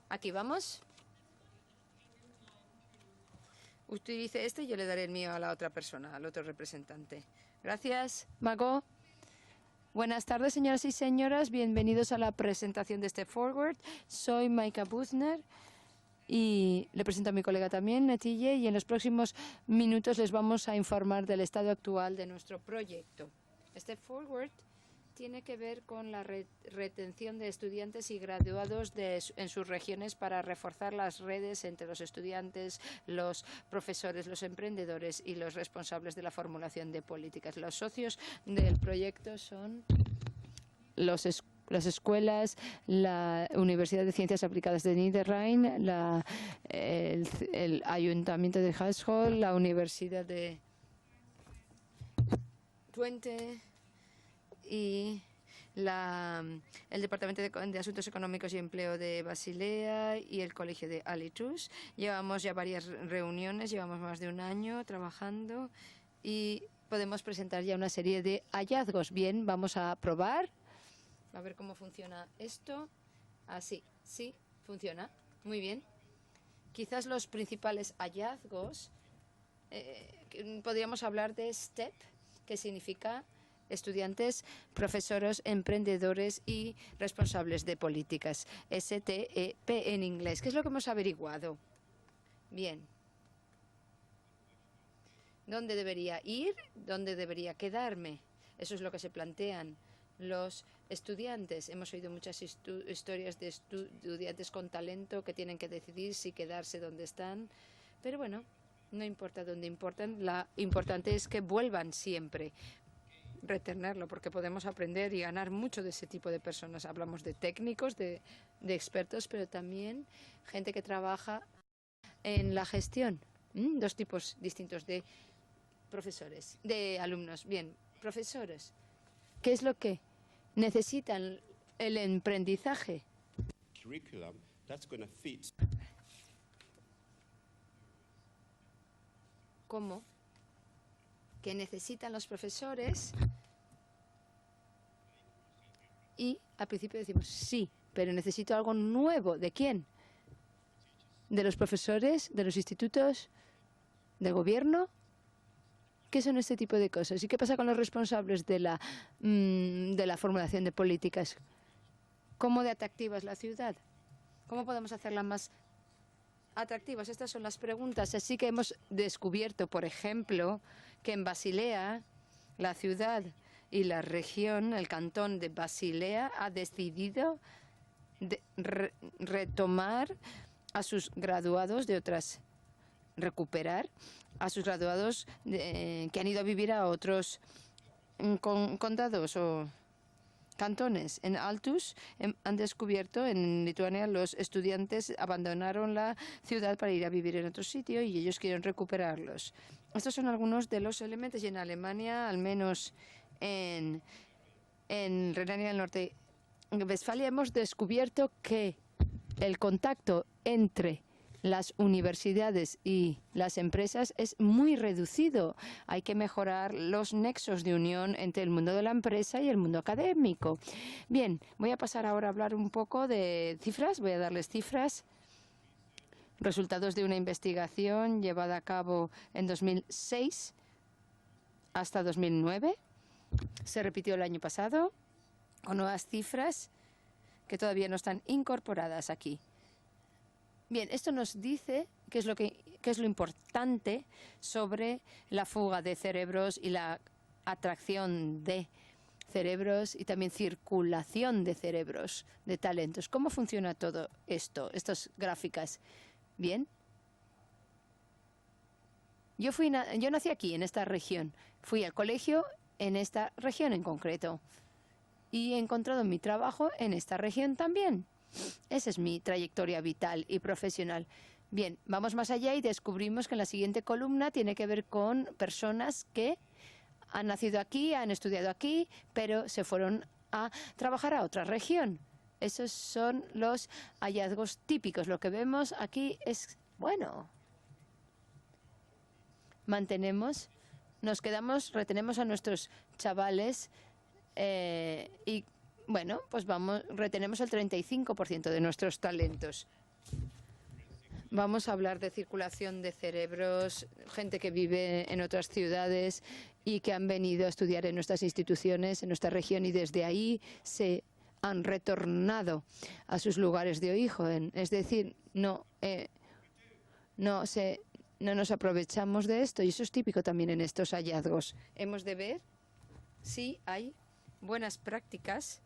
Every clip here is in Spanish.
Aquí vamos. Utilice este y yo le daré el mío a la otra persona, al otro representante. Gracias, Margot. Buenas tardes, señoras y señores. Bienvenidos a la presentación de Step Forward. Soy Maika Buchner y le presento a mi colega también, Netille, y en los próximos minutos les vamos a informar del estado actual de nuestro proyecto. Step Forward tiene que ver con la retención de estudiantes y graduados en sus regiones para reforzar las redes entre los estudiantes, los profesores, los emprendedores y los responsables de la formulación de políticas. Los socios del proyecto son las escuelas, la Universidad de Ciencias Aplicadas de Niederrhein, el Ayuntamiento de Hashol, la Universidad de Twente y el Departamento de Asuntos Económicos y Empleo de Basilea y el Colegio de Alitus. Llevamos ya varias reuniones, llevamos más de un año trabajando y podemos presentar ya una serie de hallazgos. Bien, vamos a probar, a ver cómo funciona esto. Así, sí, funciona. Muy bien. Quizás los principales hallazgos, podríamos hablar de STEP, que significa estudiantes, profesores, emprendedores y responsables de políticas. STEP en inglés. ¿Qué es lo que hemos averiguado? Bien. ¿Dónde debería ir? ¿Dónde debería quedarme? Eso es lo que se plantean los estudiantes. Hemos oído muchas historias de estudiantes con talento que tienen que decidir si quedarse donde están. Pero bueno, no importa dónde importan. Lo importante es que vuelvan siempre. Retenerlo, porque podemos aprender y ganar mucho de ese tipo de personas. Hablamos de técnicos, de expertos, pero también gente que trabaja en la gestión. Dos tipos distintos de profesores, de alumnos. Bien, profesores, ¿qué es lo que necesitan el emprendizaje? ¿Cómo? Que necesitan los profesores y al principio decimos sí, pero necesito algo nuevo. ¿De quién? ¿De los profesores? ¿De los institutos? ¿del gobierno? ¿Qué son este tipo de cosas? ¿Y qué pasa con los responsables de la formulación de políticas? ¿Cómo de atractiva es la ciudad? ¿Cómo podemos hacerla más atractivas? Estas son las preguntas. Así que hemos descubierto, por ejemplo, que en Basilea, la ciudad y la región, el cantón de Basilea, ha decidido retomar a sus graduados de otras, recuperar a sus graduados que han ido a vivir a otros condados o cantones. En Altus han descubierto, en Lituania, los estudiantes abandonaron la ciudad para ir a vivir en otro sitio y ellos quieren recuperarlos. Estos son algunos de los elementos. Y en Alemania, al menos en Renania del Norte, en Westfalia, hemos descubierto que el contacto entre las universidades y las empresas es muy reducido. Hay que mejorar los nexos de unión entre el mundo de la empresa y el mundo académico. Bien, voy a pasar ahora a hablar un poco de cifras. Voy a darles cifras. Resultados de una investigación llevada a cabo en 2006 hasta 2009. Se repitió el año pasado con nuevas cifras que todavía no están incorporadas aquí. Bien, esto nos dice qué es lo importante sobre la fuga de cerebros y la atracción de cerebros y también circulación de cerebros, de talentos. ¿Cómo funciona todo esto, estas gráficas? Bien. Yo nací aquí, en esta región. Fui al colegio en esta región en concreto. Y he encontrado mi trabajo en esta región también. Esa es mi trayectoria vital y profesional. Bien, vamos más allá y descubrimos que en la siguiente columna tiene que ver con personas que han nacido aquí, han estudiado aquí, pero se fueron a trabajar a otra región. Esos son los hallazgos típicos. Lo que vemos aquí es, bueno, retenemos a nuestros chavales y bueno, pues retenemos el 35% de nuestros talentos. Vamos a hablar de circulación de cerebros, gente que vive en otras ciudades y que han venido a estudiar en nuestras instituciones, en nuestra región, y desde ahí se han retornado a sus lugares de origen. Es decir, no nos aprovechamos de esto, y eso es típico también en estos hallazgos. Hemos de ver si hay buenas prácticas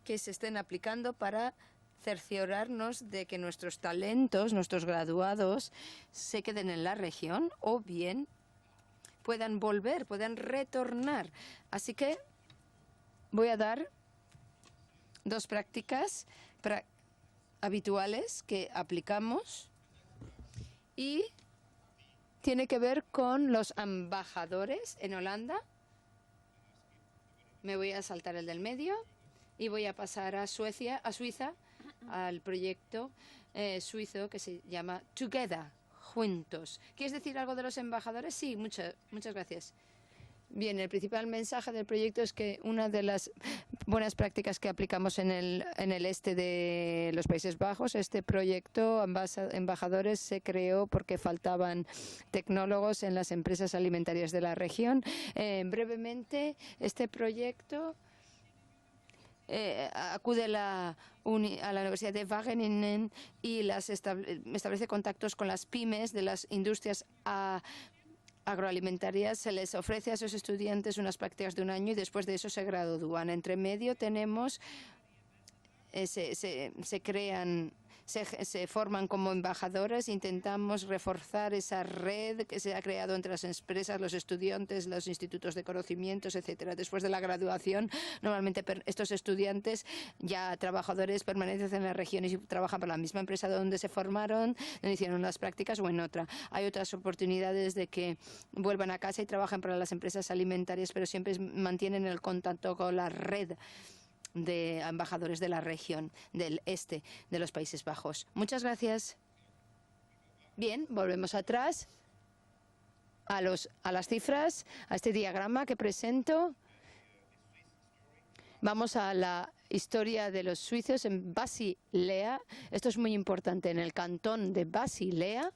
que se estén aplicando para cerciorarnos de que nuestros talentos, nuestros graduados, se queden en la región o bien puedan volver, puedan retornar. Así que voy a dar dos prácticas habituales que aplicamos y tiene que ver con los embajadores en Holanda. Me voy a saltar el del medio y voy a pasar a Suiza, al proyecto suizo que se llama Together, juntos. ¿Quieres decir algo de los embajadores? Sí, muchas gracias. Bien, el principal mensaje del proyecto es que una de las buenas prácticas que aplicamos en el este de los Países Bajos, este proyecto embajadores se creó porque faltaban tecnólogos en las empresas alimentarias de la región. Brevemente, este proyecto acude a la Universidad de Wageningen y establece contactos con las pymes de las industrias agroalimentarias. Se les ofrece a esos estudiantes unas prácticas de un año y después de eso se gradúan. Entre medio tenemos, se forman como embajadores. Intentamos reforzar esa red que se ha creado entre las empresas, los estudiantes, los institutos de conocimientos, etcétera. Después de la graduación, normalmente estos estudiantes, ya trabajadores permanentes en la región y trabajan para la misma empresa donde se formaron, donde hicieron las prácticas o en otra. Hay otras oportunidades de que vuelvan a casa y trabajen para las empresas alimentarias, pero siempre mantienen el contacto con la red de embajadores de la región del este de los Países Bajos. Muchas gracias. Bien, volvemos atrás a las cifras, a este diagrama que presento. Vamos a la historia de los suizos en Basilea. Esto es muy importante. En el cantón de Basilea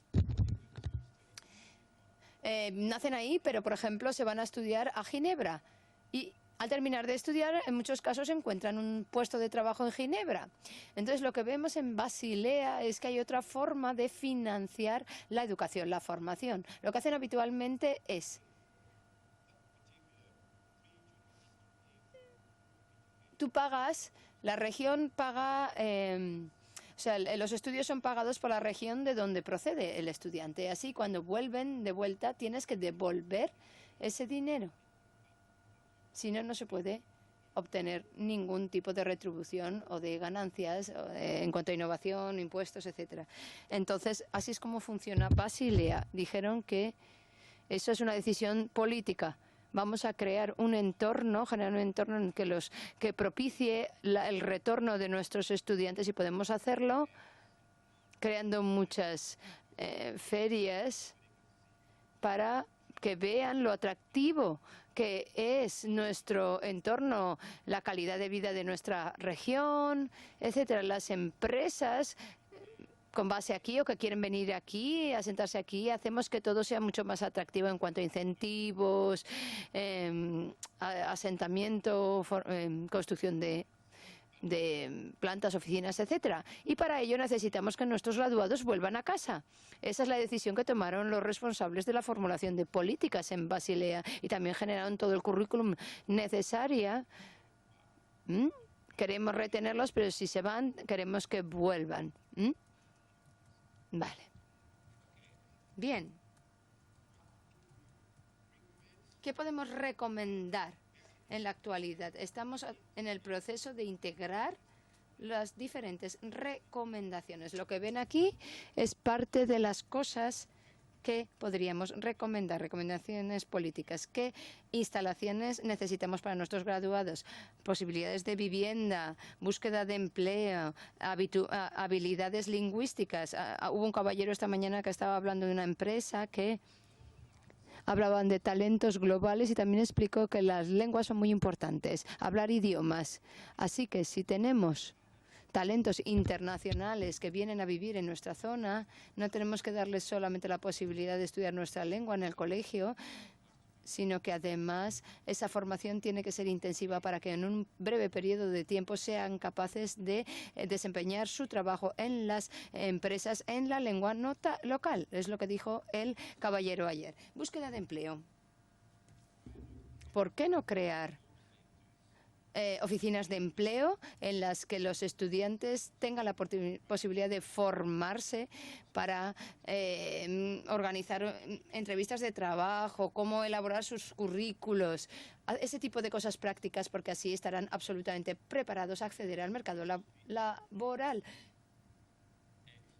nacen ahí, pero por ejemplo se van a estudiar a Ginebra y al terminar de estudiar, en muchos casos encuentran un puesto de trabajo en Ginebra. Entonces, lo que vemos en Basilea es que hay otra forma de financiar la educación, la formación. Lo que hacen habitualmente es la región paga, o sea, los estudios son pagados por la región de donde procede el estudiante. Así, cuando vuelven de vuelta, tienes que devolver ese dinero. Si no, no se puede obtener ningún tipo de retribución o de ganancias en cuanto a innovación, impuestos, etcétera. Entonces, así es como funciona Basilea. Dijeron que eso es una decisión política. Vamos a crear un entorno, generar un entorno en que propicie el retorno de nuestros estudiantes, y podemos hacerlo creando muchas ferias para que vean lo atractivo que es nuestro entorno, la calidad de vida de nuestra región, etcétera. Las empresas con base aquí o que quieren venir aquí, a sentarse aquí, hacemos que todo sea mucho más atractivo en cuanto a incentivos, asentamiento, construcción de plantas, oficinas, etcétera. Y para ello necesitamos que nuestros graduados vuelvan a casa. Esa es la decisión que tomaron los responsables de la formulación de políticas en Basilea, y también generaron todo el currículum necesario. Queremos retenerlos, pero si se van, queremos que vuelvan. Vale. Bien. ¿Qué podemos recomendar en la actualidad? Estamos en el proceso de integrar las diferentes recomendaciones. Lo que ven aquí es parte de las cosas que podríamos recomendar, recomendaciones políticas. ¿Qué instalaciones necesitamos para nuestros graduados? Posibilidades de vivienda, búsqueda de empleo, habilidades lingüísticas. Hubo un caballero esta mañana que estaba hablando de una empresa que hablaban de talentos globales y también explicó que las lenguas son muy importantes, hablar idiomas. Así que si tenemos talentos internacionales que vienen a vivir en nuestra zona. No tenemos que darles solamente la posibilidad de estudiar nuestra lengua en el colegio, sino que además esa formación tiene que ser intensiva para que en un breve periodo de tiempo sean capaces de desempeñar su trabajo en las empresas en la lengua local. Es lo que dijo el caballero ayer. Búsqueda de empleo. ¿Por qué no crear oficinas de empleo en las que los estudiantes tengan la posibilidad de formarse para organizar entrevistas de trabajo, cómo elaborar sus currículos, ese tipo de cosas prácticas, porque así estarán absolutamente preparados a acceder al mercado laboral?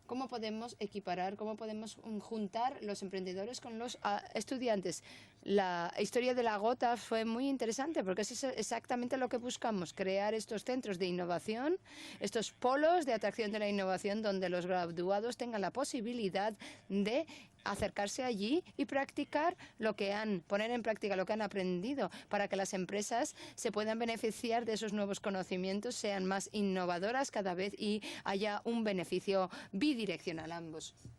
¿Cómo podemos equiparar, cómo podemos juntar los emprendedores con los estudiantes? La historia de la gota fue muy interesante porque es exactamente lo que buscamos, crear estos centros de innovación, estos polos de atracción de la innovación donde los graduados tengan la posibilidad de acercarse allí y poner en práctica lo que han aprendido para que las empresas se puedan beneficiar de esos nuevos conocimientos, sean más innovadoras cada vez y haya un beneficio bidireccional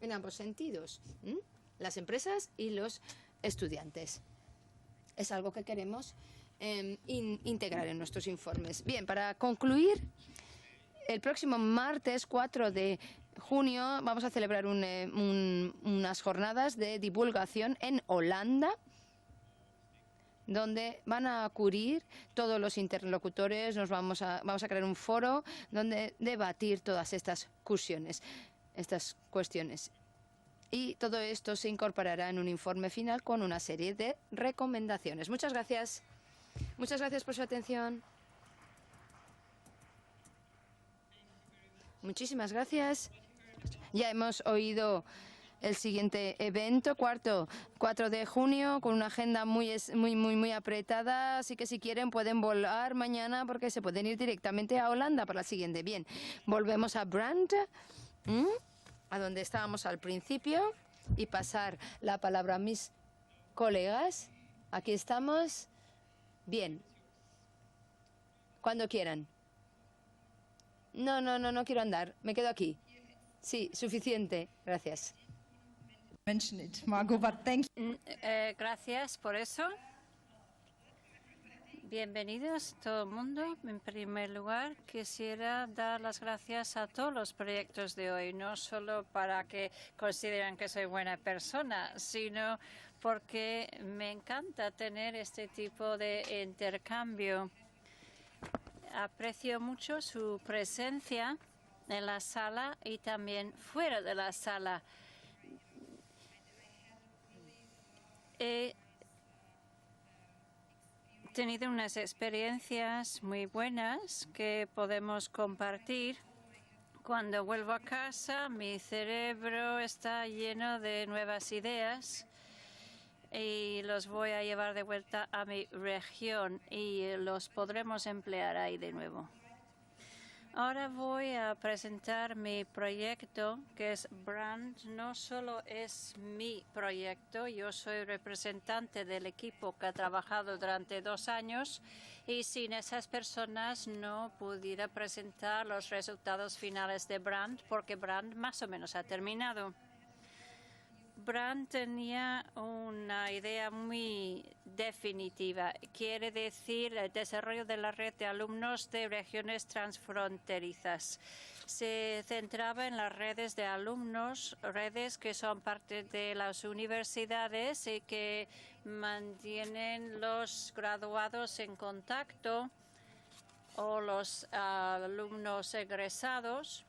en ambos sentidos, las empresas y los estudiantes. Es algo que queremos integrar en nuestros informes. Bien, para concluir, el próximo martes 4 de junio vamos a celebrar unas jornadas de divulgación en Holanda, donde van a acudir todos los interlocutores. Vamos a crear un foro donde debatir todas estas cuestiones. Y todo esto se incorporará en un informe final con una serie de recomendaciones. Muchas gracias. Muchas gracias por su atención. Muchísimas gracias. Ya hemos oído el siguiente evento, 4 de junio, con una agenda muy apretada. Así que si quieren pueden volar mañana porque se pueden ir directamente a Holanda para la siguiente. Bien, volvemos a Brand, a donde estábamos al principio, y pasar la palabra a mis colegas. Aquí estamos. Bien. Cuando quieran. No quiero andar. Me quedo aquí. Sí, suficiente. Gracias. Gracias por eso. Bienvenidos todo el mundo. En primer lugar, quisiera dar las gracias a todos los proyectos de hoy, no solo para que consideren que soy buena persona, sino porque me encanta tener este tipo de intercambio. Aprecio mucho su presencia en la sala y también fuera de la sala. He tenido unas experiencias muy buenas que podemos compartir. Cuando vuelvo a casa, mi cerebro está lleno de nuevas ideas y los voy a llevar de vuelta a mi región y los podremos emplear ahí de nuevo. Ahora voy a presentar mi proyecto, que es Brand. No solo es mi proyecto, yo soy representante del equipo que ha trabajado durante 2 años y sin esas personas no pudiera presentar los resultados finales de Brand, porque Brand más o menos ha terminado. Brand tenía una idea muy definitiva. Quiere decir el desarrollo de la red de alumnos de regiones transfronterizas. Se centraba en las redes de alumnos, redes que son parte de las universidades y que mantienen los graduados en contacto o los alumnos egresados,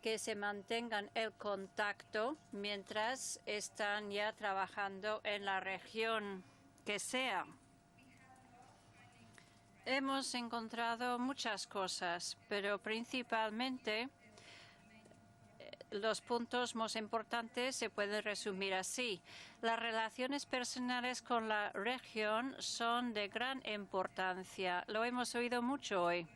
que se mantengan el contacto mientras están ya trabajando en la región que sea. Hemos encontrado muchas cosas, pero principalmente los puntos más importantes se pueden resumir así. Las relaciones personales con la región son de gran importancia. Lo hemos oído mucho hoy.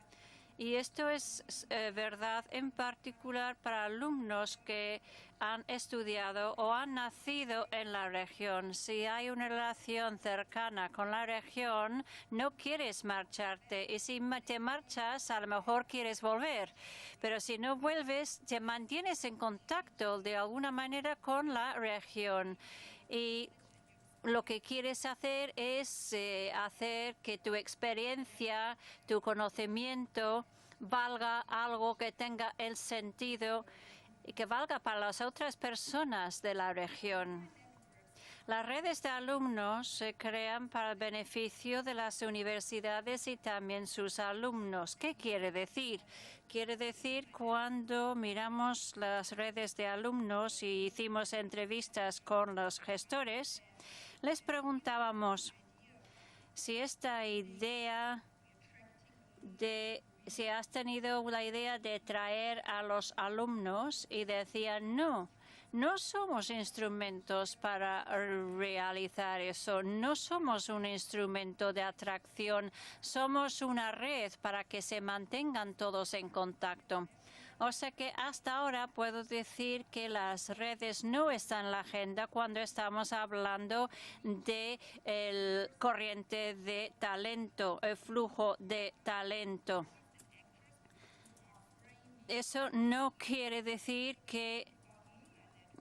Y esto es verdad en particular para alumnos que han estudiado o han nacido en la región. Si hay una relación cercana con la región, no quieres marcharte. Y si te marchas, a lo mejor quieres volver. Pero si no vuelves, te mantienes en contacto de alguna manera con la región. Y lo que quieres hacer es hacer que tu experiencia, tu conocimiento valga algo que tenga el sentido y que valga para las otras personas de la región. Las redes de alumnos se crean para el beneficio de las universidades y también sus alumnos. ¿Qué quiere decir? Quiere decir, cuando miramos las redes de alumnos y hicimos entrevistas con los gestores, les preguntábamos si esta idea si has tenido la idea de traer a los alumnos, y decían no somos instrumentos para realizar eso, no somos un instrumento de atracción, somos una red para que se mantengan todos en contacto. O sea que hasta ahora puedo decir que las redes no están en la agenda cuando estamos hablando de el corriente de talento, el flujo de talento. Eso no quiere decir que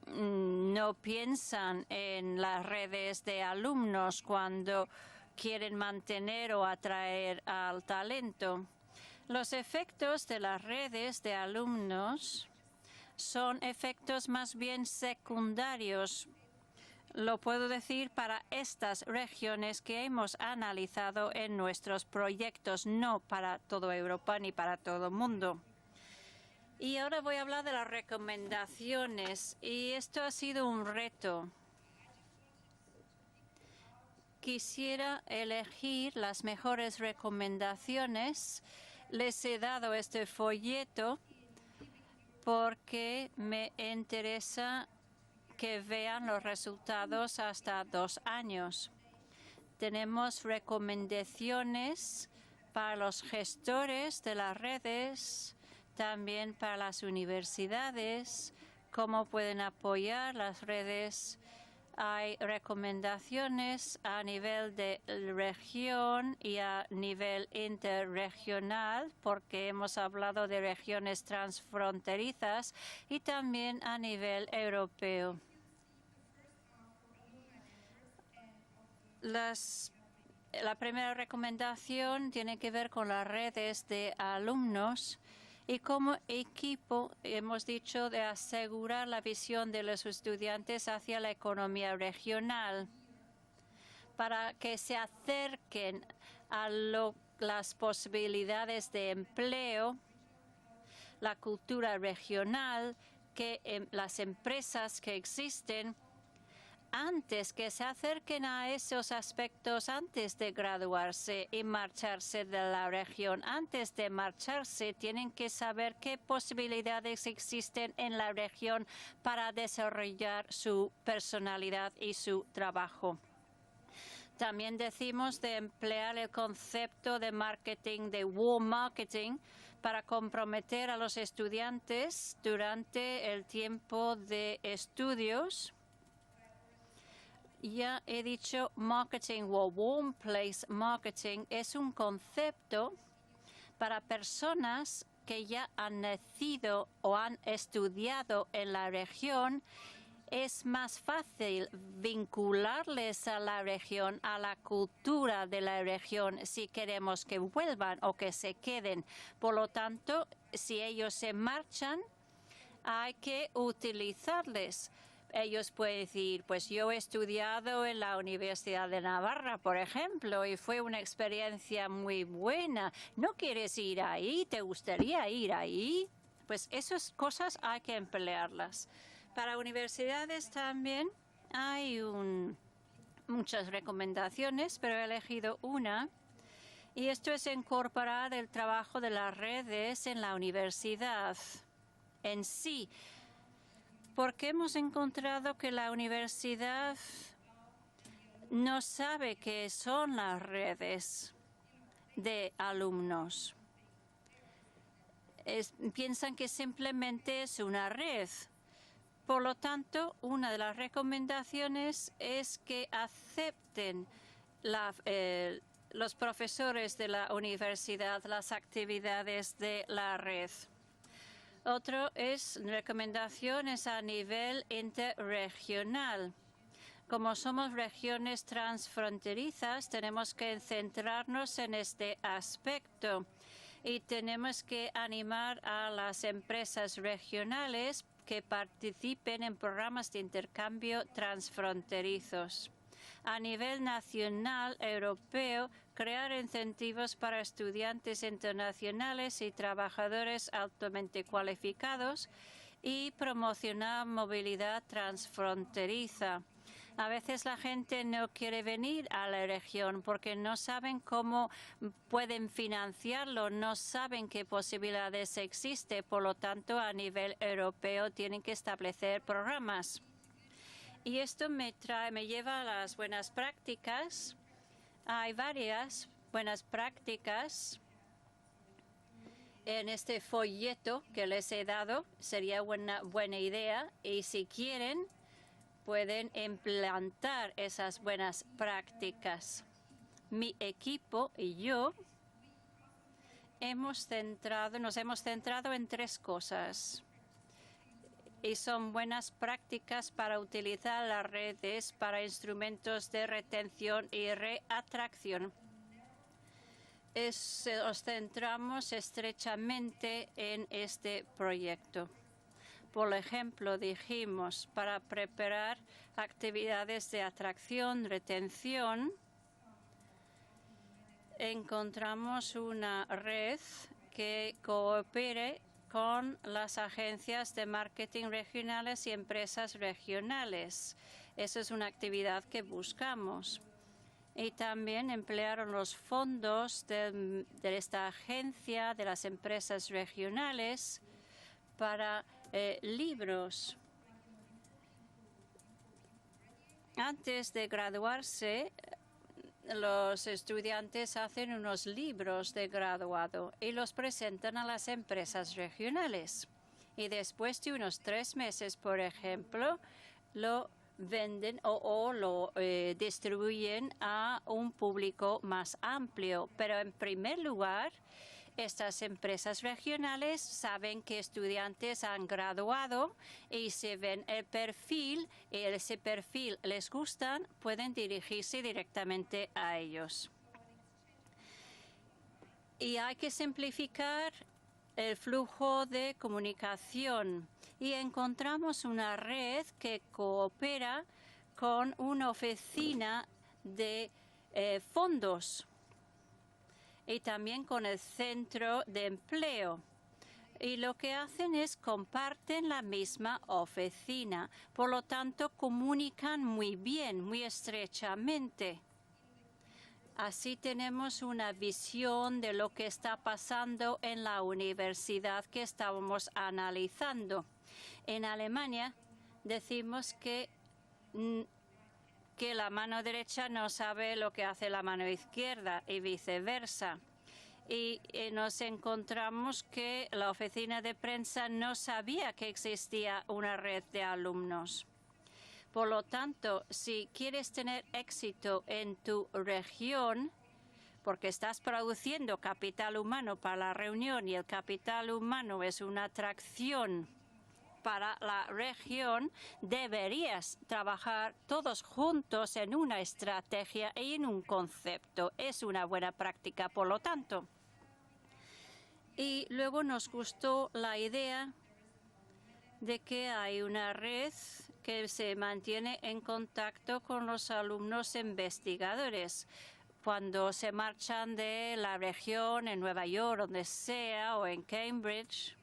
no piensan en las redes de alumnos cuando quieren mantener o atraer al talento. Los efectos de las redes de alumnos son efectos más bien secundarios. Lo puedo decir para estas regiones que hemos analizado en nuestros proyectos, no para toda Europa ni para todo el mundo. Y ahora voy a hablar de las recomendaciones, y esto ha sido un reto. Quisiera elegir las mejores recomendaciones. Les he dado este folleto porque me interesa que vean los resultados hasta 2 años. Tenemos recomendaciones para los gestores de las redes, también para las universidades, cómo pueden apoyar las redes. Hay recomendaciones a nivel de región y a nivel interregional, porque hemos hablado de regiones transfronterizas, y también a nivel europeo. La primera recomendación tiene que ver con las redes de alumnos. Y como equipo hemos dicho de asegurar la visión de los estudiantes hacia la economía regional, para que se acerquen a las posibilidades de empleo, la cultura regional, que las empresas que existen, antes que se acerquen a esos aspectos antes de graduarse y marcharse de la región. Antes de marcharse, tienen que saber qué posibilidades existen en la región para desarrollar su personalidad y su trabajo. También decimos de emplear el concepto de marketing, de warm marketing, para comprometer a los estudiantes durante el tiempo de estudios. Ya he dicho, marketing o warm place marketing es un concepto para personas que ya han nacido o han estudiado en la región. Es más fácil vincularles a la región, a la cultura de la región, si queremos que vuelvan o que se queden. Por lo tanto, si ellos se marchan, hay que utilizarles. Ellos pueden decir, pues yo he estudiado en la Universidad de Navarra, por ejemplo, y fue una experiencia muy buena. ¿No quieres ir ahí? ¿Te gustaría ir ahí? Pues esas cosas hay que emplearlas. Para universidades también hay muchas recomendaciones, pero he elegido una. Y esto es incorporar el trabajo de las redes en la universidad en sí. Porque hemos encontrado que la universidad no sabe qué son las redes de alumnos. piensan que simplemente es una red. Por lo tanto, una de las recomendaciones es que acepten los profesores de la universidad las actividades de la red. Otro es recomendaciones a nivel interregional. Como somos regiones transfronterizas, tenemos que centrarnos en este aspecto y tenemos que animar a las empresas regionales que participen en programas de intercambio transfronterizos. A nivel nacional, europeo, crear incentivos para estudiantes internacionales y trabajadores altamente cualificados y promocionar movilidad transfronteriza. A veces la gente no quiere venir a la región porque no saben cómo pueden financiarlo, no saben qué posibilidades existen. Por lo tanto, a nivel europeo tienen que establecer programas. Y esto me lleva a las buenas prácticas. Hay varias buenas prácticas en este folleto que les he dado. Sería una buena idea. Y si quieren, pueden implantar esas buenas prácticas. Mi equipo y yo nos hemos centrado en 3 cosas. Y son buenas prácticas para utilizar las redes para instrumentos de retención y reatracción. Nos centramos estrechamente en este proyecto. Por ejemplo, dijimos, para preparar actividades de atracción, retención, encontramos una red que coopere con las agencias de marketing regionales y empresas regionales. Esa es una actividad que buscamos. Y también emplearon los fondos de esta agencia, de las empresas regionales, para libros. Antes de graduarse, los estudiantes hacen unos libros de graduado y los presentan a las empresas regionales. Y después de unos 3 meses, por ejemplo, lo venden o lo distribuyen a un público más amplio. Pero en primer lugar, estas empresas regionales saben que estudiantes han graduado y si ven el perfil y ese perfil les gusta, pueden dirigirse directamente a ellos. Y hay que simplificar el flujo de comunicación y encontramos una red que coopera con una oficina de fondos y también con el centro de empleo. Y lo que hacen es comparten la misma oficina. Por lo tanto, comunican muy bien, muy estrechamente. Así tenemos una visión de lo que está pasando en la universidad que estábamos analizando. En Alemania decimos que la mano derecha no sabe lo que hace la mano izquierda y viceversa. Y nos encontramos que la oficina de prensa no sabía que existía una red de alumnos. Por lo tanto, si quieres tener éxito en tu región, porque estás produciendo capital humano para la reunión y el capital humano es una atracción para la región, deberías trabajar todos juntos en una estrategia y en un concepto. Es una buena práctica, por lo tanto. Y luego nos gustó la idea de que hay una red que se mantiene en contacto con los alumnos investigadores. Cuando se marchan de la región en Nueva York, donde sea, o en Cambridge,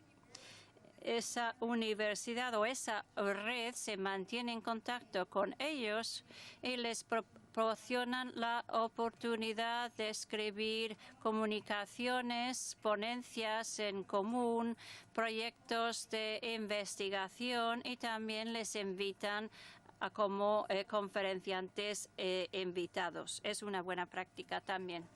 esa universidad o esa red se mantiene en contacto con ellos y les proporcionan la oportunidad de escribir comunicaciones, ponencias en común, proyectos de investigación y también les invitan como conferenciantes invitados. Es una buena práctica también.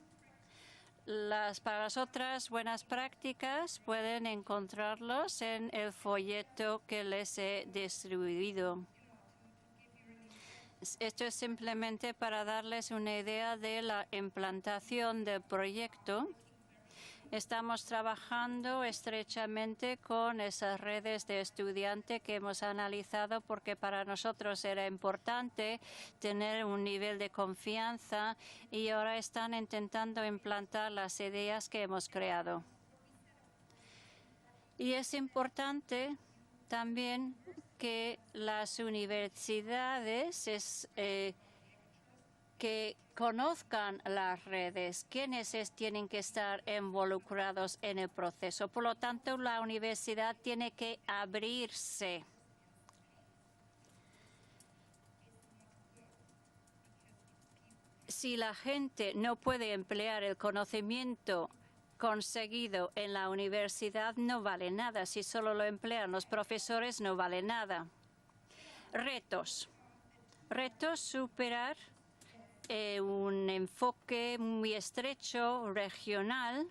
Para las otras buenas prácticas pueden encontrarlos en el folleto que les he distribuido. Esto es simplemente para darles una idea de la implantación del proyecto. Estamos trabajando estrechamente con esas redes de estudiantes que hemos analizado porque para nosotros era importante tener un nivel de confianza y ahora están intentando implantar las ideas que hemos creado. Y es importante también que las universidades que conozcan las redes, quienes tienen que estar involucrados en el proceso. Por lo tanto, la universidad tiene que abrirse. Si la gente no puede emplear el conocimiento conseguido en la universidad, no vale nada. Si solo lo emplean los profesores, no vale nada. Retos. Retos, superar un enfoque muy estrecho, regional,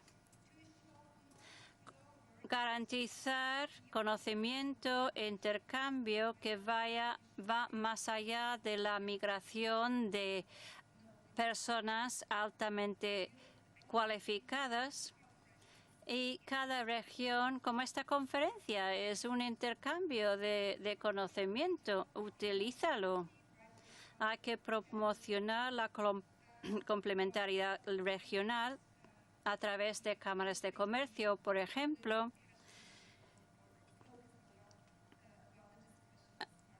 garantizar conocimiento e intercambio que va más allá de la migración de personas altamente cualificadas. Y cada región, como esta conferencia, es un intercambio de conocimiento. Utilízalo. Hay que promocionar la complementariedad regional a través de cámaras de comercio, por ejemplo.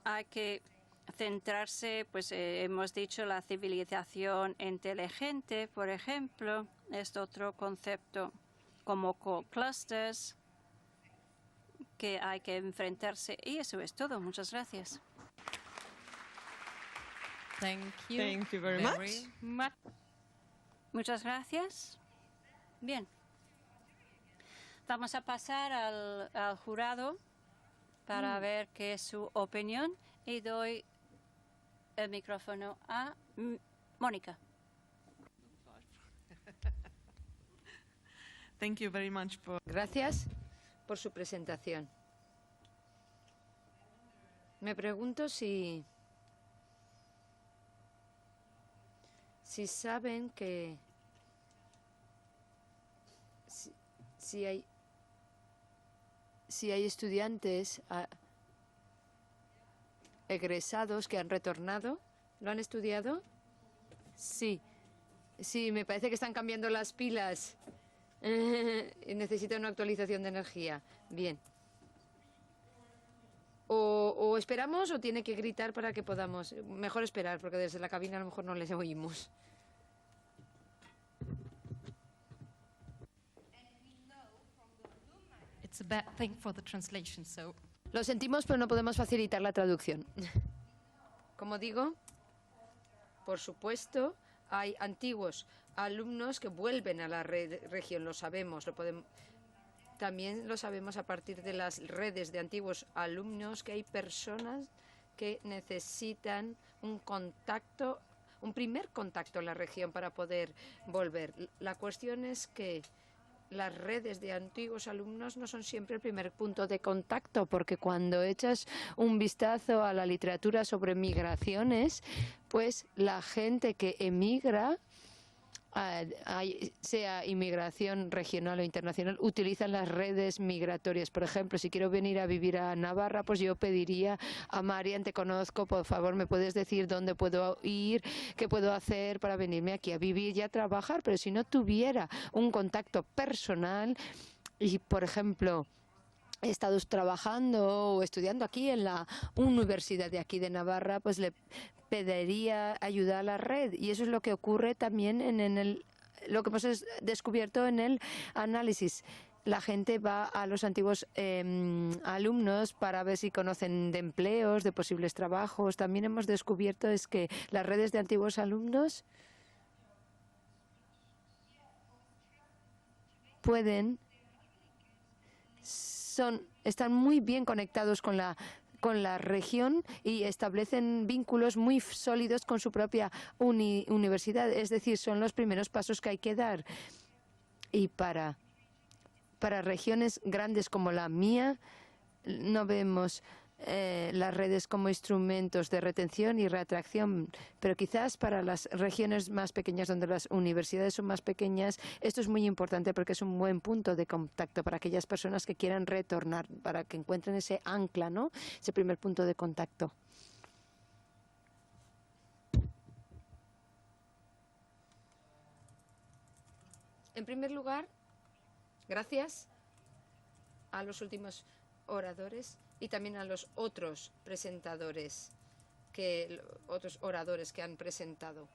Hay que centrarse, pues hemos dicho, la civilización inteligente, por ejemplo, es otro concepto como clusters que hay que enfrentarse. Y eso es todo. Muchas gracias. Thank you. Thank you very much. Muchas gracias. Bien. Vamos a pasar al jurado para ver qué es su opinión y doy el micrófono a Mónica. Thank you very much for... Gracias por su presentación. Me pregunto si saben que si hay estudiantes egresados que han retornado. ¿Lo han estudiado? Sí. Sí, me parece que están cambiando las pilas. Necesita una actualización de energía. Bien. O esperamos o tiene que gritar para que podamos. Mejor esperar, porque desde la cabina a lo mejor no les oímos. It's a bad thing for the translation, so. Lo sentimos, pero no podemos facilitar la traducción. Como digo, por supuesto, hay antiguos alumnos que vuelven a la región, lo sabemos, también lo sabemos a partir de las redes de antiguos alumnos que hay personas que necesitan un primer contacto en la región para poder volver. La cuestión es que las redes de antiguos alumnos no son siempre el primer punto de contacto, porque cuando echas un vistazo a la literatura sobre migraciones, pues la gente que emigra, sea inmigración regional o internacional, utilizan las redes migratorias. Por ejemplo, si quiero venir a vivir a Navarra, pues yo pediría a Marian, te conozco, por favor, ¿me puedes decir dónde puedo ir, qué puedo hacer para venirme aquí a vivir y a trabajar? Pero si no tuviera un contacto personal y, por ejemplo, he estado trabajando o estudiando aquí en la universidad de aquí de Navarra, pues le pediría ayuda a la red. Y eso es lo que ocurre también lo que hemos descubierto en el análisis. La gente va a los antiguos alumnos para ver si conocen de empleos, de posibles trabajos. También hemos descubierto es que las redes de antiguos alumnos están muy bien conectados con la región y establecen vínculos muy sólidos con su propia universidad. Es decir, son los primeros pasos que hay que dar. Y para regiones grandes como la mía, no vemos las redes como instrumentos de retención y reatracción, pero quizás para las regiones más pequeñas, donde las universidades son más pequeñas, esto es muy importante porque es un buen punto de contacto para aquellas personas que quieran retornar, para que encuentren ese ancla, ¿no? Ese primer punto de contacto. En primer lugar, gracias a los últimos oradores y también a los otros presentadores, otros oradores que han presentado.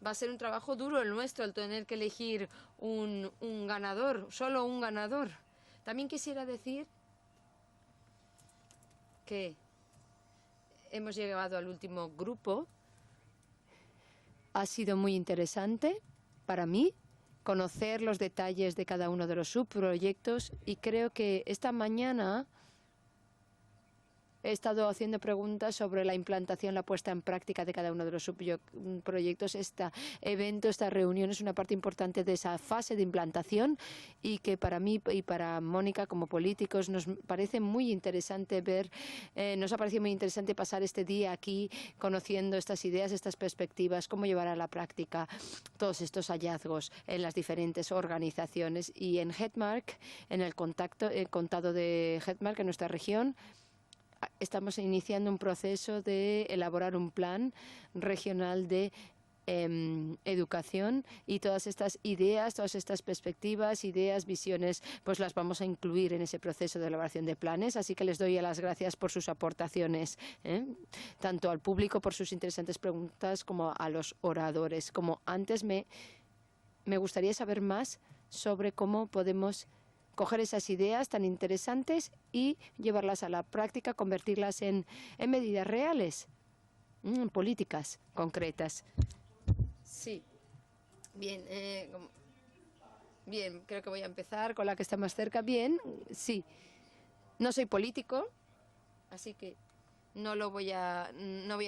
Va a ser un trabajo duro el nuestro, el tener que elegir un ganador, solo un ganador. También quisiera decir que hemos llegado al último grupo. Ha sido muy interesante para mí conocer los detalles de cada uno de los subproyectos y creo que esta mañana he estado haciendo preguntas sobre la implantación, la puesta en práctica de cada uno de los subproyectos. Este evento, esta reunión es una parte importante de esa fase de implantación y que para mí y para Mónica como políticos nos parece muy interesante nos ha parecido muy interesante pasar este día aquí conociendo estas ideas, estas perspectivas, cómo llevar a la práctica todos estos hallazgos en las diferentes organizaciones. Y en Hedmark, en el contado de Hedmark, en nuestra región, estamos iniciando un proceso de elaborar un plan regional de educación y todas estas ideas, todas estas perspectivas, ideas, visiones, pues las vamos a incluir en ese proceso de elaboración de planes. Así que les doy las gracias por sus aportaciones, tanto al público por sus interesantes preguntas como a los oradores. Como antes, me gustaría saber más sobre cómo podemos coger esas ideas tan interesantes y llevarlas a la práctica, convertirlas en medidas reales, políticas concretas. Sí. Bien, bien, creo que voy a empezar con la que está más cerca. Bien, sí. No soy político, así que no voy a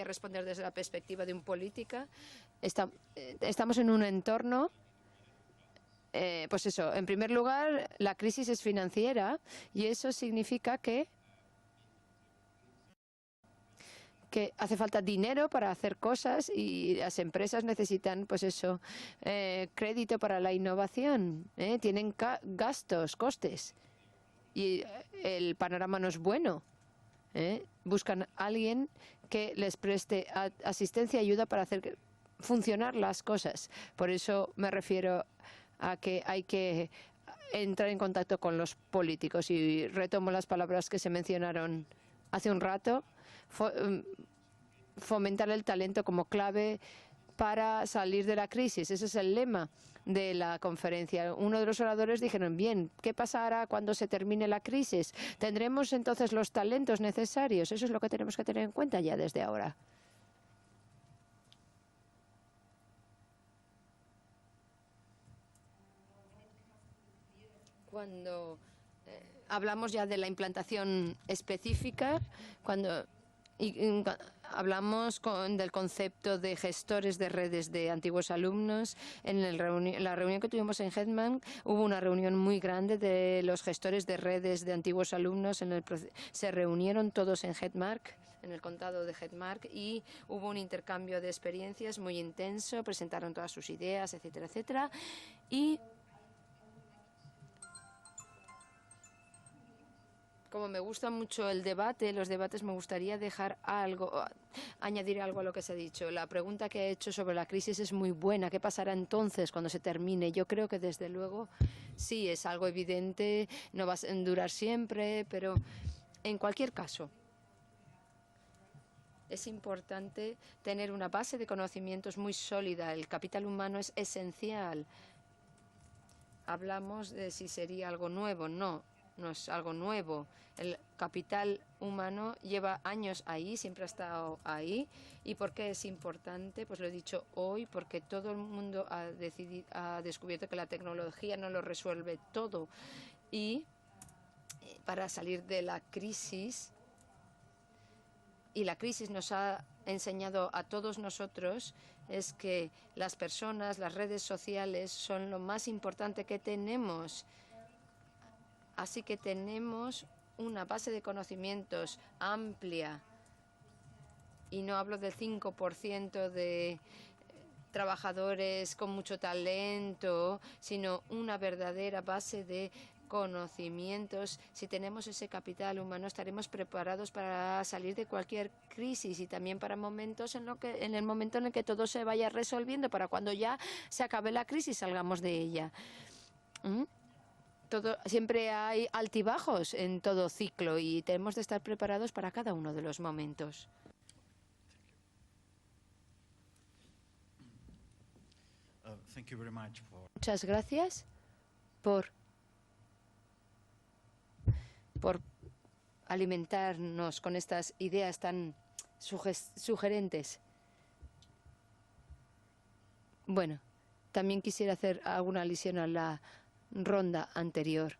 responder desde la perspectiva de un política. Estamos en un entorno. Pues eso, en primer lugar, la crisis es financiera y eso significa que hace falta dinero para hacer cosas y las empresas necesitan, pues eso, crédito para la innovación, tienen gastos, costes y el panorama no es bueno. Buscan a alguien que les preste asistencia y ayuda para hacer funcionar las cosas. Por eso me refiero a que hay que entrar en contacto con los políticos. Y retomo las palabras que se mencionaron hace un rato. Fomentar el talento como clave para salir de la crisis. Ese es el lema de la conferencia. Uno de los oradores dijeron, bien, ¿qué pasará cuando se termine la crisis? ¿Tendremos entonces los talentos necesarios? Eso es lo que tenemos que tener en cuenta ya desde ahora. Cuando hablamos ya de la implantación específica, cuando hablamos del concepto de gestores de redes de antiguos alumnos. En la reunión que tuvimos en Hedmark hubo una reunión muy grande de los gestores de redes de antiguos alumnos. Se reunieron todos en Hedmark, en el condado de Hedmark, y hubo un intercambio de experiencias muy intenso. Presentaron todas sus ideas, etcétera, etcétera. Y como me gusta mucho el debate, los debates, me gustaría añadir algo a lo que se ha dicho. La pregunta que ha hecho sobre la crisis es muy buena. ¿Qué pasará entonces cuando se termine? Yo creo que desde luego sí, es algo evidente, no va a durar siempre, pero en cualquier caso es importante tener una base de conocimientos muy sólida. El capital humano es esencial. Hablamos de si sería algo nuevo. No es algo nuevo. El capital humano lleva años ahí, siempre ha estado ahí. ¿Y por qué es importante? Pues lo he dicho hoy, porque todo el mundo ha descubierto que la tecnología no lo resuelve todo. Y para salir de la crisis, y la crisis nos ha enseñado a todos nosotros es que las personas, las redes sociales son lo más importante que tenemos. Así que tenemos una base de conocimientos amplia. Y no hablo del 5% de trabajadores con mucho talento, sino una verdadera base de conocimientos. Si tenemos ese capital humano, estaremos preparados para salir de cualquier crisis y también para momentos en el momento en el que todo se vaya resolviendo, para cuando ya se acabe la crisis salgamos de ella. Siempre hay altibajos en todo ciclo y tenemos de estar preparados para cada uno de los momentos. Muchas gracias por alimentarnos con estas ideas tan sugerentes. Bueno, también quisiera hacer alguna alusión a la ronda anterior.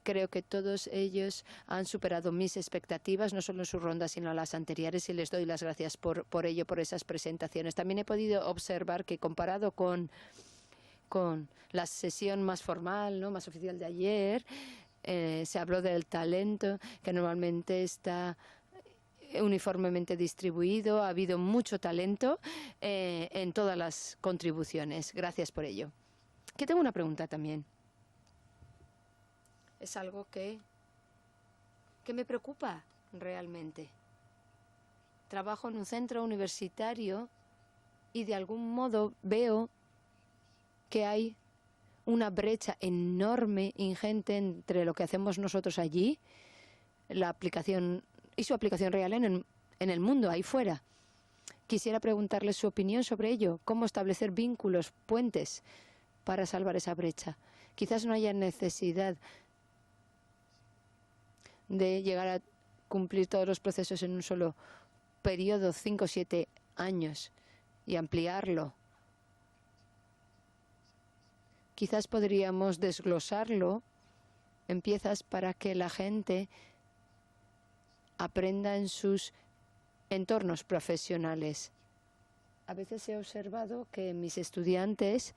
Creo que todos ellos han superado mis expectativas, no solo en su ronda, sino en las anteriores, y les doy las gracias por ello, por esas presentaciones. También he podido observar que comparado con la sesión más formal, ¿no?, más oficial de ayer, se habló del talento, que normalmente está uniformemente distribuido. Ha habido mucho talento en todas las contribuciones. Gracias por ello. Que tengo una pregunta también. Es algo que me preocupa realmente. Trabajo en un centro universitario y de algún modo veo que hay una brecha enorme, ingente, entre lo que hacemos nosotros allí, la aplicación y su aplicación real en el mundo, ahí fuera. Quisiera preguntarle su opinión sobre ello. ¿Cómo establecer vínculos, puentes para salvar esa brecha? Quizás no haya necesidad de llegar a cumplir todos los procesos en un solo periodo, 5 o 7 años, y ampliarlo. Quizás podríamos desglosarlo en piezas para que la gente aprenda en sus entornos profesionales. A veces he observado que mis estudiantes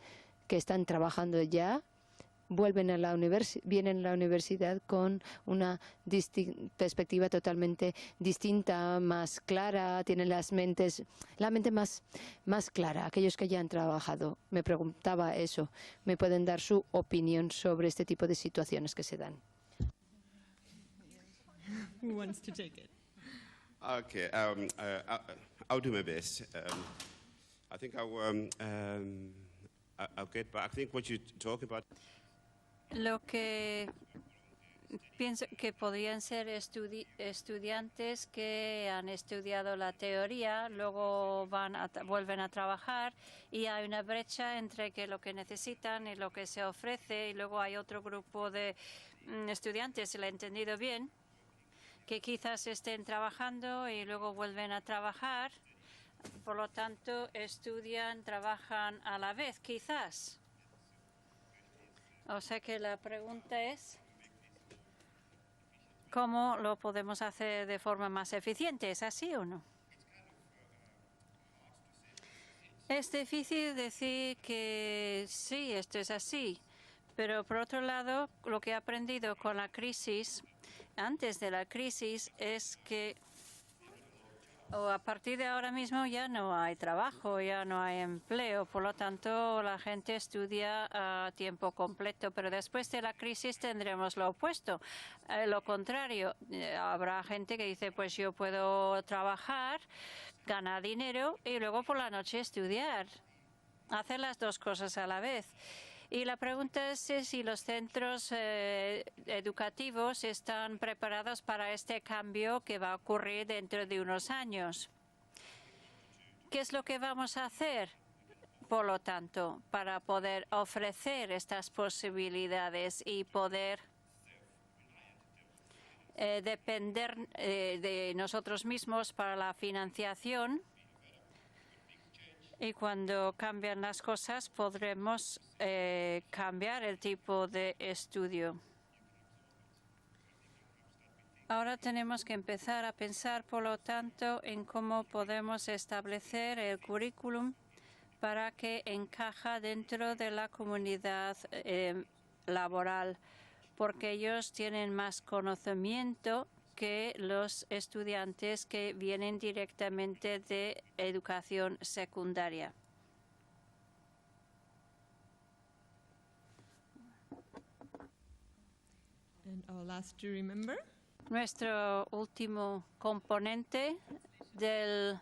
que están trabajando ya vienen a la universidad con una perspectiva totalmente distinta, más clara, tienen la mente más clara. Aquellos que ya han trabajado, me preguntaba eso, ¿me pueden dar su opinión sobre este tipo de situaciones que se dan? Who wants to take it? Okay, I'll do my best. I think I'll get back. I think what you talk about. Lo que pienso que podrían ser estudiantes que han estudiado la teoría, luego vuelven a trabajar y hay una brecha entre lo que necesitan y lo que se ofrece, y luego hay otro grupo de estudiantes, si lo he entendido bien, que quizás estén trabajando y luego vuelven a trabajar, por lo tanto estudian, trabajan a la vez, quizás. O sea que la pregunta es, ¿cómo lo podemos hacer de forma más eficiente? ¿Es así o no? Es difícil decir que sí, esto es así, pero por otro lado, lo que he aprendido con la crisis, antes de la crisis, es que a partir de ahora mismo ya no hay trabajo, ya no hay empleo, por lo tanto la gente estudia a tiempo completo, pero después de la crisis tendremos lo opuesto, lo contrario. Habrá gente que dice, pues yo puedo trabajar, ganar dinero y luego por la noche estudiar, hacer las dos cosas a la vez. Y la pregunta es si los centros educativos están preparados para este cambio que va a ocurrir dentro de unos años. ¿Qué es lo que vamos a hacer, por lo tanto, para poder ofrecer estas posibilidades y poder depender de nosotros mismos para la financiación? Y cuando cambian las cosas, podremos cambiar el tipo de estudio. Ahora tenemos que empezar a pensar, por lo tanto, en cómo podemos establecer el currículum para que encaja dentro de la comunidad laboral, porque ellos tienen más conocimiento que los estudiantes que vienen directamente de educación secundaria. And our last to remember. Nuestro último componente del...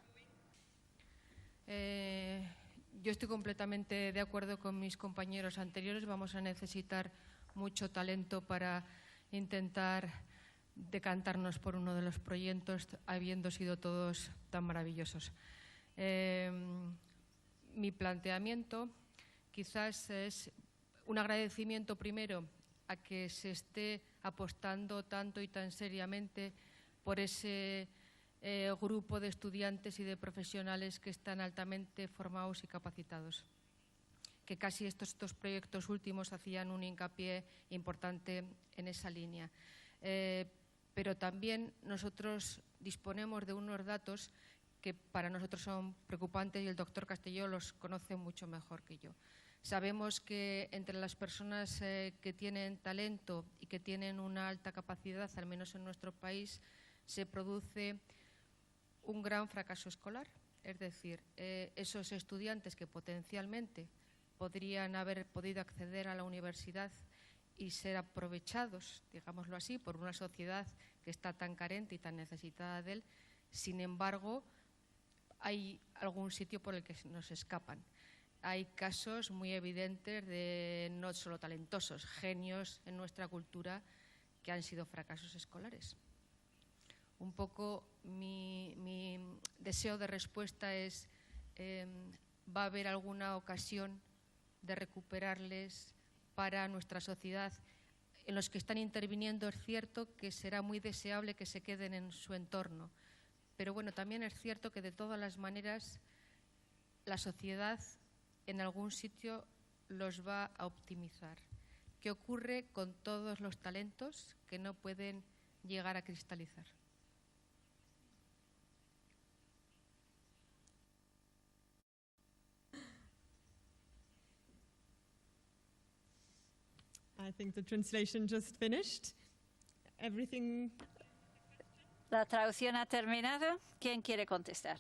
Yo estoy completamente de acuerdo con mis compañeros anteriores. Vamos a necesitar mucho talento para intentar decantarnos por uno de los proyectos, habiendo sido todos tan maravillosos. Mi planteamiento quizás es un agradecimiento primero a que se esté apostando tanto y tan seriamente por ese grupo de estudiantes y de profesionales que están altamente formados y capacitados. Que casi estos dos proyectos últimos hacían un hincapié importante en esa línea. Pero también nosotros disponemos de unos datos que para nosotros son preocupantes y el doctor Castelló los conoce mucho mejor que yo. Sabemos que entre las personas que tienen talento y que tienen una alta capacidad, al menos en nuestro país, se produce un gran fracaso escolar. Es decir, esos estudiantes que potencialmente podrían haber podido acceder a la universidad y ser aprovechados, digámoslo así, por una sociedad que está tan carente y tan necesitada de él, sin embargo, hay algún sitio por el que nos escapan. Hay casos muy evidentes de no solo talentosos, genios en nuestra cultura que han sido fracasos escolares. Un poco mi deseo de respuesta es, ¿va a haber alguna ocasión de recuperarles para nuestra sociedad? En los que están interviniendo es cierto que será muy deseable que se queden en su entorno, pero bueno, también es cierto que de todas las maneras la sociedad en algún sitio los va a optimizar. ¿Qué ocurre con todos los talentos que no pueden llegar a cristalizar? I think the translation just finished. Everything. La traducción ha terminado. ¿Quién quiere contestar?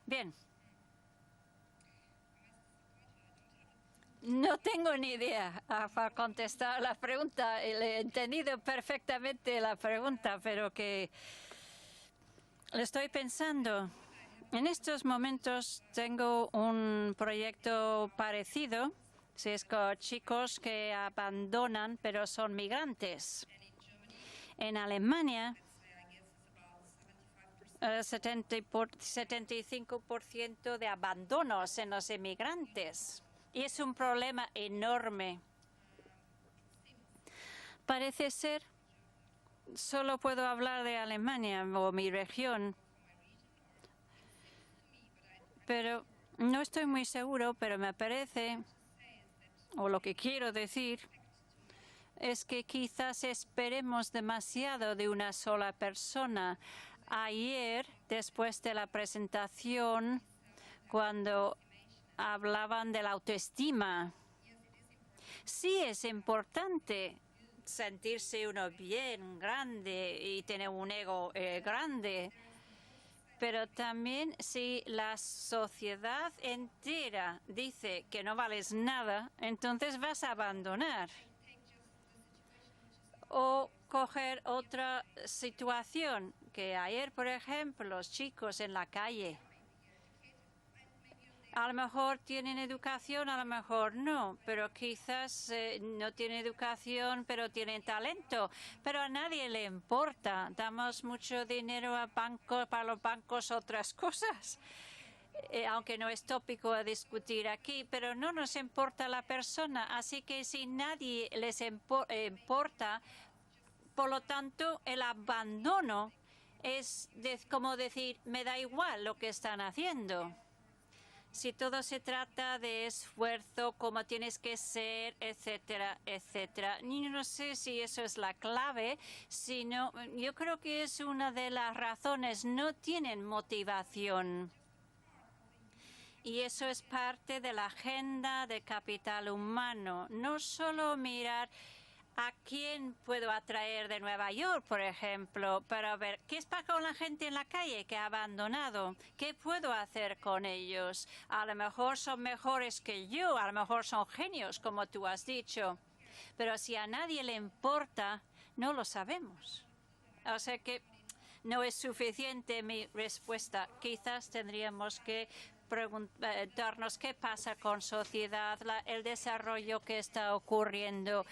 Bien. No tengo ni idea para contestar la pregunta. He entendido perfectamente la pregunta, pero que lo estoy pensando. En estos momentos tengo un proyecto parecido. Si es con chicos que abandonan, pero son migrantes. En Alemania, 75% de abandonos en los inmigrantes. Y es un problema enorme. Parece ser, solo puedo hablar de Alemania o mi región, pero no estoy muy seguro, pero me parece, o lo que quiero decir, es que quizás esperemos demasiado de una sola persona. Ayer, después de la presentación, cuando hablaban de la autoestima, sí es importante sentirse uno bien, grande y tener un ego grande, pero también si la sociedad entera dice que no vales nada, entonces vas a abandonar. O coger otra situación, que ayer, por ejemplo, los chicos en la calle, a lo mejor tienen educación, a lo mejor no, pero quizás no tienen educación, pero tienen talento. Pero a nadie le importa. Damos mucho dinero a bancos, para los bancos, otras cosas. Aunque no es tópico a discutir aquí, pero no nos importa la persona. Así que si nadie les importa, por lo tanto, el abandono es como decir, me da igual lo que están haciendo. Si todo se trata de esfuerzo, cómo tienes que ser, etcétera, etcétera. Y no sé si eso es la clave, sino yo creo que es una de las razones. No tienen motivación. Y eso es parte de la agenda de capital humano. No solo mirar a quién puedo atraer de Nueva York, por ejemplo, para ver qué pasa con la gente en la calle que ha abandonado, qué puedo hacer con ellos. A lo mejor son mejores que yo, a lo mejor son genios, como tú has dicho. Pero si a nadie le importa, no lo sabemos. O sea que no es suficiente mi respuesta. Quizás tendríamos que preguntarnos qué pasa con sociedad, el desarrollo que está ocurriendo.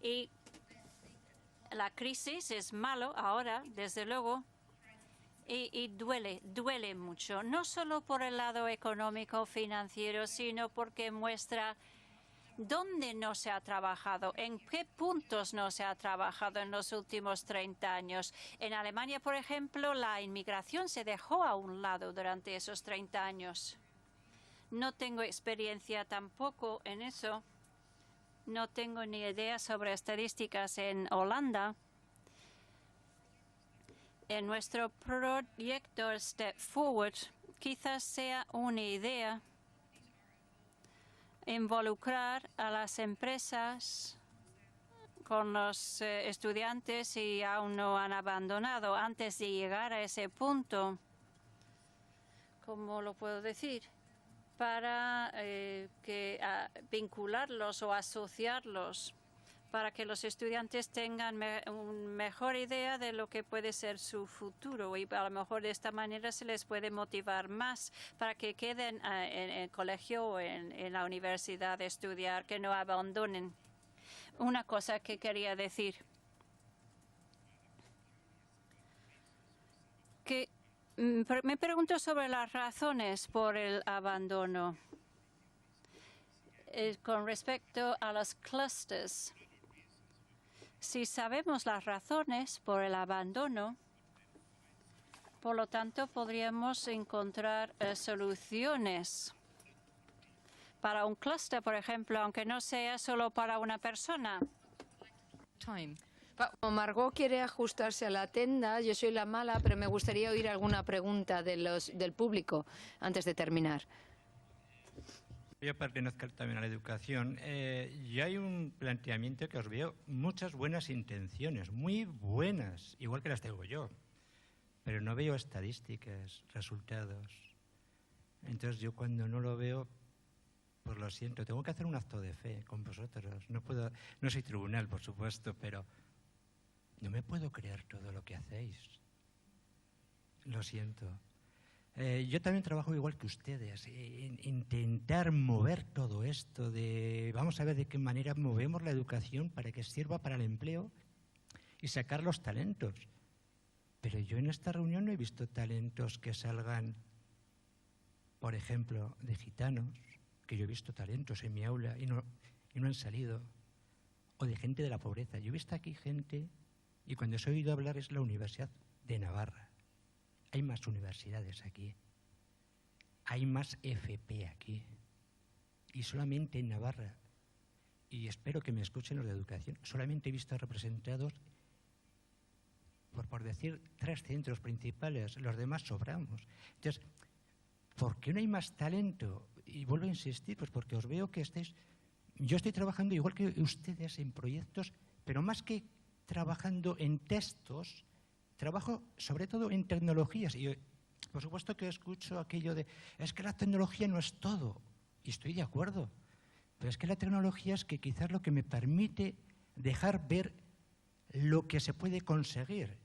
Y la crisis es malo ahora, desde luego, y duele mucho, no solo por el lado económico, financiero, sino porque muestra dónde no se ha trabajado, en qué puntos no se ha trabajado en los últimos 30 años. En Alemania, por ejemplo, la inmigración se dejó a un lado durante esos 30 años. No tengo experiencia tampoco en eso. No tengo ni idea sobre estadísticas en Holanda. En nuestro proyecto Step Forward, quizás sea una idea involucrar a las empresas con los estudiantes y aún no han abandonado antes de llegar a ese punto. ¿Cómo lo puedo decir? Para vincularlos o asociarlos, para que los estudiantes tengan una mejor idea de lo que puede ser su futuro, y a lo mejor de esta manera se les puede motivar más para que queden en el colegio o en la universidad a estudiar, que no abandonen. Una cosa que quería decir, que me pregunto sobre las razones por el abandono. Con respecto a los clusters, si sabemos las razones por el abandono, por lo tanto, podríamos encontrar soluciones para un clúster, por ejemplo, aunque no sea solo para una persona. Time. Como Margot quiere ajustarse a la tenda, yo soy la mala, pero me gustaría oír alguna pregunta del público antes de terminar. Yo pertenezco también a la educación y hay un planteamiento que os veo muchas buenas intenciones, muy buenas, igual que las tengo yo, pero no veo estadísticas, resultados. Entonces yo cuando no lo veo, pues lo siento, tengo que hacer un acto de fe con vosotros. No soy tribunal, por supuesto, pero no me puedo creer todo lo que hacéis. Lo siento. Yo también trabajo igual que ustedes, en intentar mover todo esto, vamos a ver de qué manera movemos la educación para que sirva para el empleo y sacar los talentos. Pero yo en esta reunión no he visto talentos que salgan, por ejemplo, de gitanos, que yo he visto talentos en mi aula y no han salido, o de gente de la pobreza. Yo he visto aquí gente, y cuando os he oído hablar es la Universidad de Navarra. Hay más universidades aquí, hay más FP aquí, y solamente en Navarra, y espero que me escuchen los de educación, solamente he visto representados, por decir, 3 centros principales, los demás sobramos. Entonces, ¿por qué no hay más talento? Y vuelvo a insistir, pues porque os veo que yo estoy trabajando igual que ustedes en proyectos, pero más que trabajando en textos, trabajo sobre todo en tecnologías. Y por supuesto que escucho aquello de, es que la tecnología no es todo. Y estoy de acuerdo. Pero es que la tecnología es que quizás lo que me permite dejar ver lo que se puede conseguir.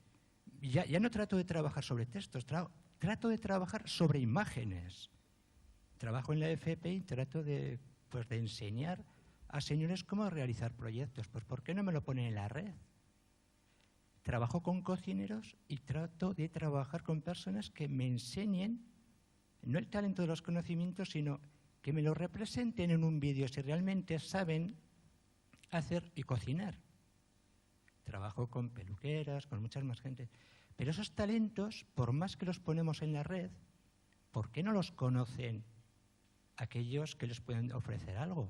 Ya no trato de trabajar sobre textos, trato de trabajar sobre imágenes. Trabajo en la FP y trato de enseñar a señores cómo realizar proyectos. Pues ¿por qué no me lo ponen en la red? Trabajo con cocineros y trato de trabajar con personas que me enseñen, no el talento de los conocimientos, sino que me lo representen en un vídeo si realmente saben hacer y cocinar. Trabajo con peluqueras, con muchas más gente. Pero esos talentos, por más que los ponemos en la red, ¿por qué no los conocen aquellos que les pueden ofrecer algo.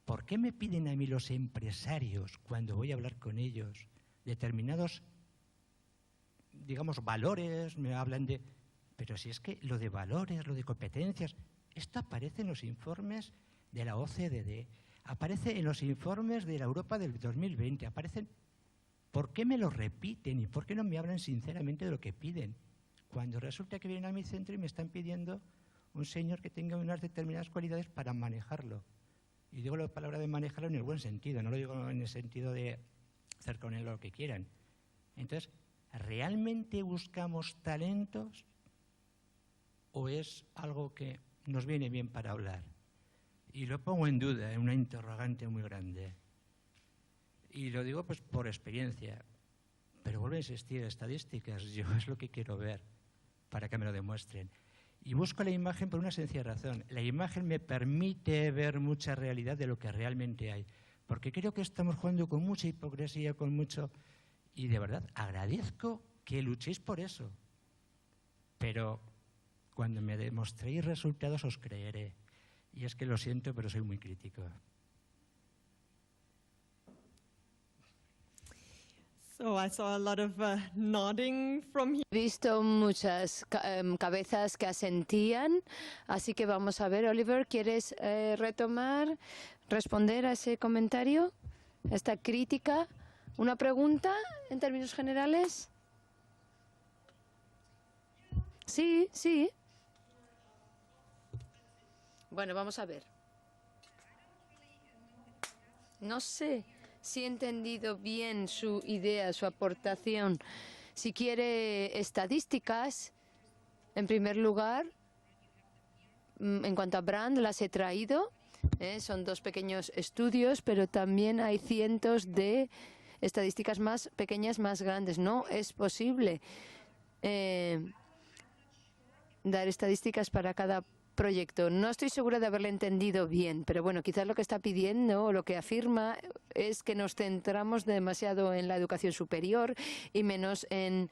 ¿Por qué me piden a mí los empresarios, cuando voy a hablar con ellos, determinados, digamos, valores? Me hablan de... Pero si es que lo de valores, lo de competencias, esto aparece en los informes de la OCDE, aparece en los informes de la Europa del 2020, aparecen... ¿Por qué me lo repiten y por qué no me hablan sinceramente de lo que piden? Cuando resulta que vienen a mi centro y me están pidiendo un señor que tenga unas determinadas cualidades para manejarlo. Y digo la palabra de manejarlo en el buen sentido, no lo digo en el sentido de hacer con él lo que quieran. Entonces, ¿realmente buscamos talentos o es algo que nos viene bien para hablar? Y lo pongo en duda, en una interrogante muy grande. Y lo digo pues por experiencia. Pero vuelvo a insistir, estadísticas, yo es lo que quiero ver para que me lo demuestren. Y busco la imagen por una sencilla razón. La imagen me permite ver mucha realidad de lo que realmente hay. Porque creo que estamos jugando con mucha hipocresía, con mucho... Y de verdad, agradezco que luchéis por eso. Pero cuando me demostréis resultados os creeré. Y es que lo siento, pero soy muy crítico. So I saw a lot of nodding from here. He visto muchas cabezas que asentían, así que vamos a ver, Oliver, ¿quieres retomar, responder a ese comentario, esta crítica? ¿Una pregunta en términos generales? Sí, sí. Bueno, vamos a ver. No sé si he entendido bien su idea, su aportación. Si quiere estadísticas, en primer lugar, en cuanto a Brand, las he traído. Son 2 pequeños estudios, pero también hay cientos de estadísticas más pequeñas, más grandes. No es posible dar estadísticas para cada proyecto. No estoy segura de haberle entendido bien, pero bueno, quizás lo que está pidiendo o lo que afirma es que nos centramos demasiado en la educación superior y menos en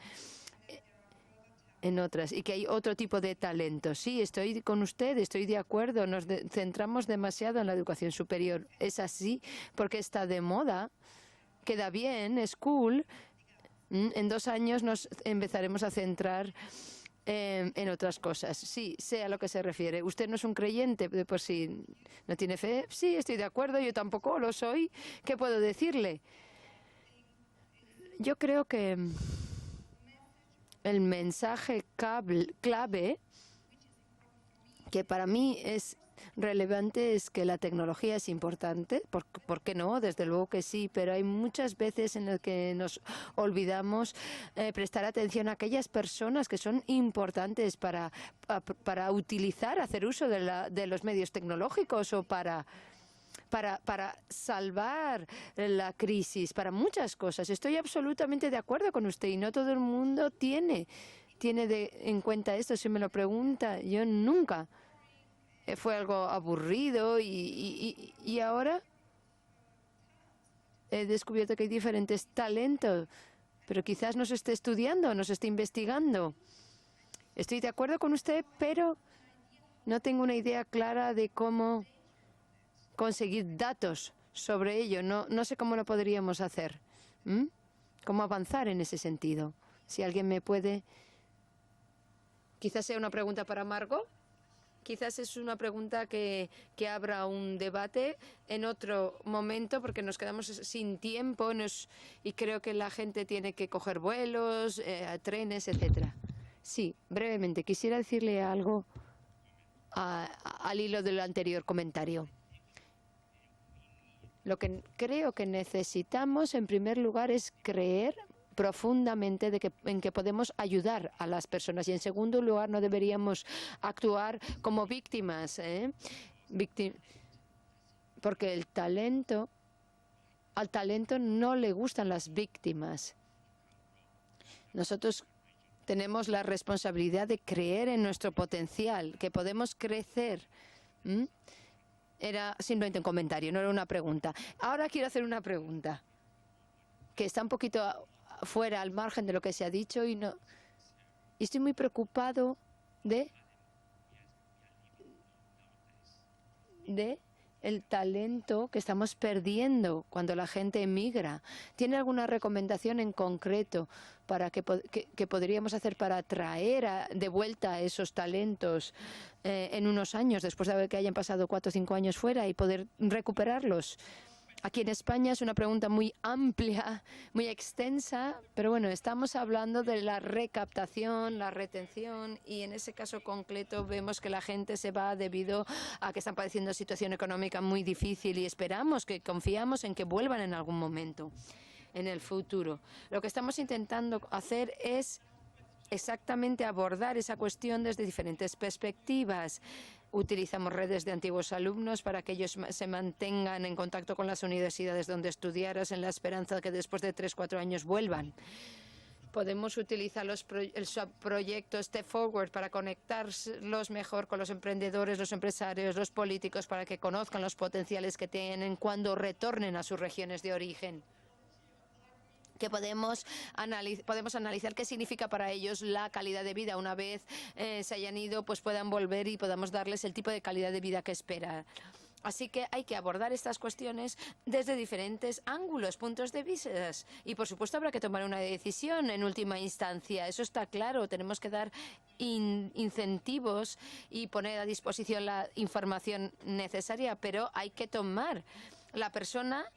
otras, y que hay otro tipo de talentos. Sí, estoy con usted, estoy de acuerdo, nos centramos demasiado en la educación superior. Es así porque está de moda, queda bien, es cool. En 2 años nos empezaremos a centrar en otras cosas. Sí, sé a lo que se refiere. Usted no es un creyente de por sí, no tiene fe. Sí, estoy de acuerdo, yo tampoco lo soy. ¿Qué puedo decirle? Yo creo que el mensaje clave que para mí es relevante es que la tecnología es importante. ¿Por qué no? Desde luego que sí, pero hay muchas veces en las que nos olvidamos prestar atención a aquellas personas que son importantes para utilizar, hacer uso de los medios tecnológicos o para salvar la crisis, para muchas cosas. Estoy absolutamente de acuerdo con usted y no todo el mundo tiene en cuenta esto. Si me lo pregunta, yo nunca. Fue algo aburrido y ahora he descubierto que hay diferentes talentos, pero quizás nos esté estudiando, nos esté investigando. Estoy de acuerdo con usted, pero no tengo una idea clara de cómo conseguir datos sobre ello. No sé cómo lo podríamos hacer. ¿Cómo avanzar en ese sentido? Si alguien me puede... Quizás sea una pregunta para Margot. Quizás es una pregunta que abra un debate en otro momento, porque nos quedamos sin tiempo y creo que la gente tiene que coger vuelos, trenes, etcétera. Sí, brevemente, quisiera decirle algo al hilo del anterior comentario. Lo que creo que necesitamos, en primer lugar, es creer profundamente en que podemos ayudar a las personas, y en segundo lugar no deberíamos actuar como víctimas, porque al talento no le gustan las víctimas. Nosotros tenemos la responsabilidad de creer en nuestro potencial, que podemos crecer. Era simplemente un comentario, no era una pregunta. Ahora quiero hacer una pregunta que está un poquito fuera, al margen de lo que se ha dicho, y estoy muy preocupado de el talento que estamos perdiendo cuando la gente emigra. ¿Tiene alguna recomendación en concreto para que podríamos hacer para atraer de vuelta esos talentos en unos años, después de que hayan pasado 4 o 5 años fuera, y poder recuperarlos? Aquí en España es una pregunta muy amplia, muy extensa, pero bueno, estamos hablando de la recaptación, la retención, y en ese caso concreto vemos que la gente se va debido a que están padeciendo situación económica muy difícil, y confiamos en que vuelvan en algún momento en el futuro. Lo que estamos intentando hacer es exactamente abordar esa cuestión desde diferentes perspectivas. Utilizamos redes de antiguos alumnos para que ellos se mantengan en contacto con las universidades donde estudiaras, en la esperanza de que después de 3 o 4 años vuelvan. Podemos utilizar el subproyecto Step Forward para conectarlos mejor con los emprendedores, los empresarios, los políticos, para que conozcan los potenciales que tienen cuando retornen a sus regiones de origen. Que podemos analizar qué significa para ellos la calidad de vida. Una vez se hayan ido, pues puedan volver y podamos darles el tipo de calidad de vida que esperan. Así que hay que abordar estas cuestiones desde diferentes ángulos, puntos de vista. Y, por supuesto, habrá que tomar una decisión en última instancia. Eso está claro. Tenemos que dar incentivos y poner a disposición la información necesaria, pero hay que tomar. La persona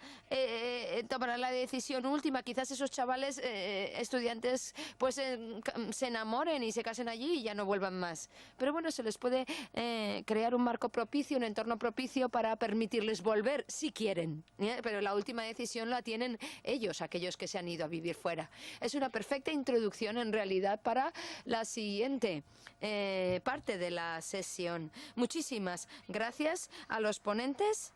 tomará la decisión última. Quizás esos chavales, estudiantes, pues se enamoren y se casen allí y ya no vuelvan más. Pero bueno, se les puede crear un marco propicio, un entorno propicio para permitirles volver, si quieren. Pero la última decisión la tienen ellos, aquellos que se han ido a vivir fuera. Es una perfecta introducción, en realidad, para la siguiente parte de la sesión. Muchísimas gracias a los ponentes.